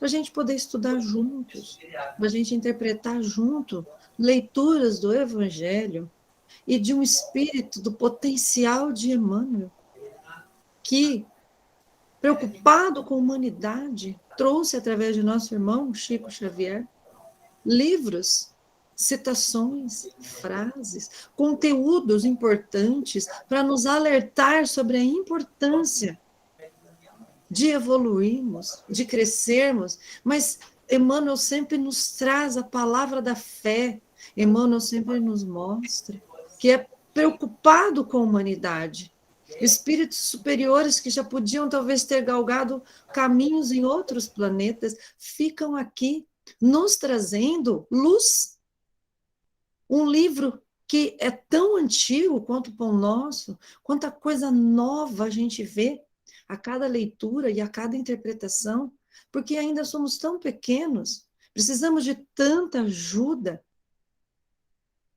para a gente poder estudar juntos, para a gente interpretar junto leituras do Evangelho e de um espírito do potencial de Emmanuel, que, preocupado com a humanidade, trouxe através de nosso irmão Chico Xavier livros, citações, frases, conteúdos importantes para nos alertar sobre a importância de evoluirmos, de crescermos, mas Emmanuel sempre nos traz a palavra da fé, Emmanuel sempre nos mostra que é preocupado com a humanidade. Espíritos superiores que já podiam talvez ter galgado caminhos em outros planetas, ficam aqui nos trazendo luz. Um livro que é tão antigo quanto o Pão Nosso, quanta coisa nova a gente vê a cada leitura e a cada interpretação, porque ainda somos tão pequenos, precisamos de tanta ajuda.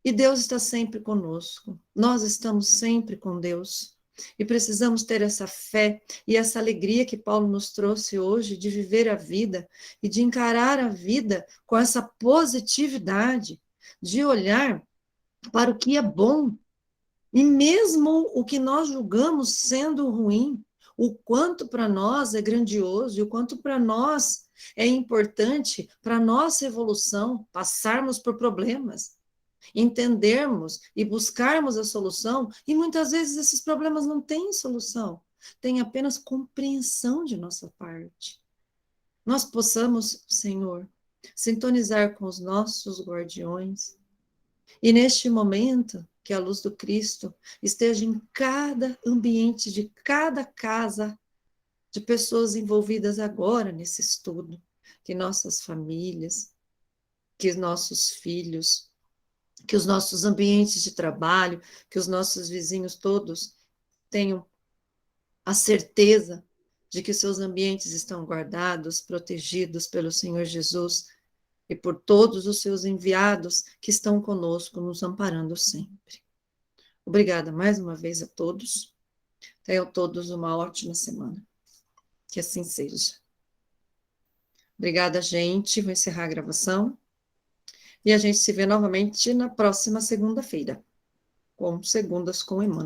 E Deus está sempre conosco, nós estamos sempre com Deus. E precisamos ter essa fé e essa alegria que Paulo nos trouxe hoje de viver a vida e de encarar a vida com essa positividade, de olhar para o que é bom. E mesmo o que nós julgamos sendo ruim, o quanto para nós é grandioso e o quanto para nós é importante para a nossa evolução, passarmos por problemas, entendermos e buscarmos a solução, e muitas vezes esses problemas não têm solução, tem apenas compreensão de nossa parte. Nós possamos, Senhor, sintonizar com os nossos guardiões, e neste momento, que a luz do Cristo esteja em cada ambiente de cada casa de pessoas envolvidas agora nesse estudo, que nossas famílias, que nossos filhos, que os nossos ambientes de trabalho, que os nossos vizinhos todos tenham a certeza de que seus ambientes estão guardados, protegidos pelo Senhor Jesus e por todos os seus enviados que estão conosco, nos amparando sempre. Obrigada mais uma vez a todos. Tenham todos uma ótima semana. Que assim seja. Obrigada, gente. Vou encerrar a gravação. E a gente se vê novamente na próxima segunda-feira, com Segundas com Emmanuel.